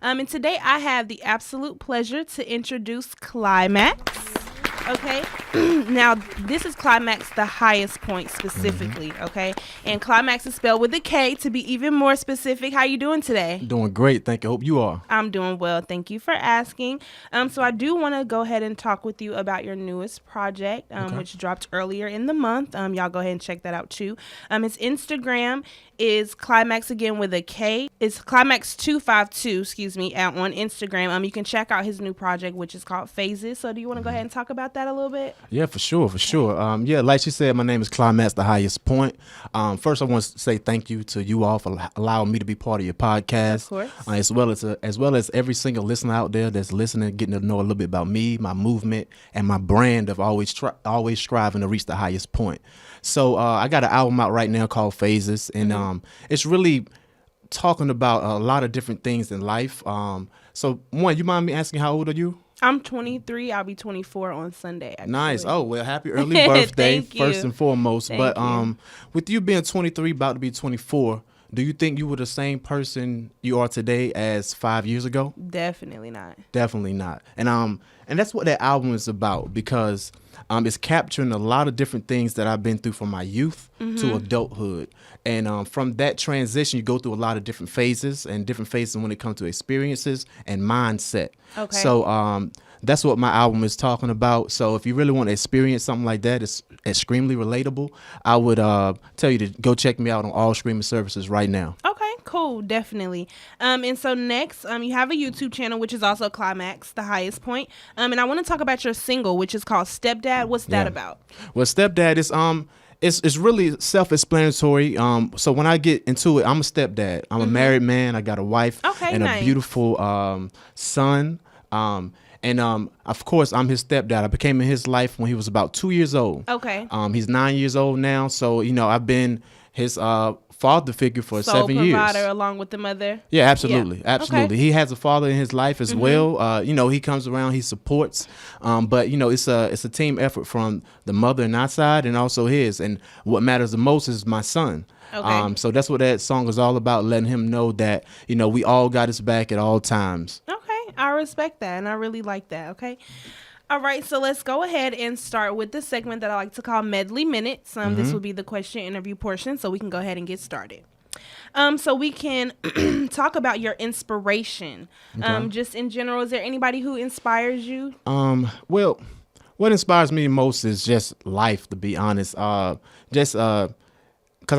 And today I have the absolute pleasure to introduce Kli-Max. Okay, now this is Kli-Max, the highest point specifically. Okay, and Kli-Max is spelled with a K to be even more specific. How you doing today? Doing great, thank you. Hope you are. I'm doing well. Thank you for asking. So I do want to go ahead and talk with you about your newest project, which dropped earlier in the month. Y'all go ahead and check that out too. Its Instagram is Kli-Max again with a K. It's Kli-Max252, excuse me, on Instagram. You can check out his new project, which is called Phases. So do you want to go ahead and talk about that a little bit? Yeah, for sure. Yeah, like she said, my name is Kli-Max, the highest point. First, I want to say thank you to you all for allowing me to be part of your podcast. Of course. As well as every single listener out there that's listening, getting to know a little bit about me, my movement, and my brand of always striving to reach the highest point. So I got an album out right now called Phases, and it's really talking about a lot of different things in life. So one, you mind me asking how old are you? I'm 23. I'll be 24 on Sunday. Actually. Nice. Oh, well, happy early birthday, first and foremost. Thank you. With you being 23, about to be 24, do you think you were the same person you are today as 5 years ago? Definitely not. Definitely not. And that's what that album is about, because it's capturing a lot of different things that I've been through from my youth to adulthood. And from that transition, you go through a lot of different phases when it comes to experiences and mindset. Okay. So that's what my album is talking about. So if you really want to experience something like that, it's extremely relatable. I would tell you to go check me out on all streaming services right now. Okay, cool, definitely. And so next, you have a YouTube channel, which is also Kli-Max, the highest point. And I want to talk about your single, which is called Stepdad. What's that about? Well, Stepdad is it's really self-explanatory. So when I get into it, I'm a stepdad. I'm a married man. I got a wife and nice. a beautiful son. Of course, I'm his stepdad. I became in his life when he was about 2 years old. Okay. He's 9 years old now. So, I've been his father figure for 7 years. Provider along with the mother? Yeah, absolutely. Yeah. Absolutely. Okay. He has a father in his life as well. He comes around, he supports. But it's a team effort from the mother and our side and also his. And what matters the most is my son. Okay. So that's what that song is all about, letting him know that, we all got his back at all times. Okay. I respect that, and I really like that, okay? All right, so let's go ahead and start with the segment that I like to call Medley Minute. This will be the question interview portion, so we can go ahead and get started. So we can talk about your inspiration. Okay. Just in general, is there anybody who inspires you? Well, what inspires me most is just life, to be honest. Because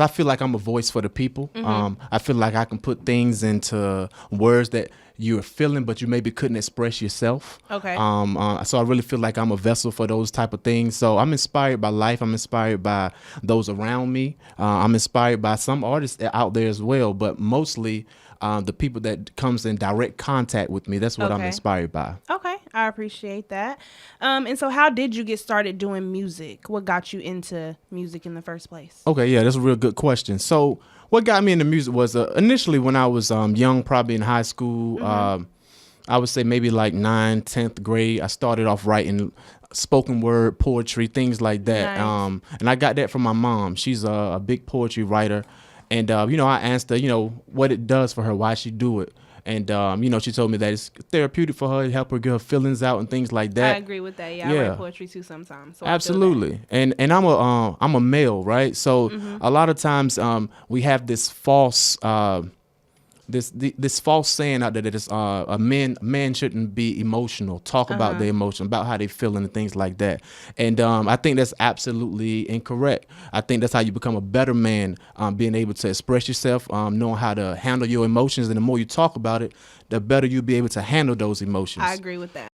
I feel like I'm a voice for the people. I feel like I can put things into words that you're feeling, but you maybe couldn't express yourself. Okay. So I really feel like I'm a vessel for those type of things. So I'm inspired by life. I'm inspired by those around me. I'm inspired by some artists out there as well, but mostly the people that comes in direct contact with me. That's what I'm inspired by. Okay, I appreciate that. And so how did you get started doing music? What got you into music in the first place? Okay, yeah, that's a real good question. So what got me into music was initially when I was young, probably in high school, I would say maybe like 9th, 10th grade. I started off writing spoken word, poetry, things like that. Nice. And I got that from my mom. She's a big poetry writer. And, I asked her, what it does for her, why she do it. And, she told me that it's therapeutic for her, help her get her feelings out and things like that. I agree with that. Yeah, I write poetry too sometimes. So absolutely. And I'm a male, right? So a lot of times we have this false this false saying out there that a man shouldn't be emotional, talk about their emotion, about how they feeling and things like that. And I think that's absolutely incorrect. I think that's how you become a better man, being able to express yourself, knowing how to handle your emotions. And the more you talk about it, the better you'll be able to handle those emotions. I agree with that.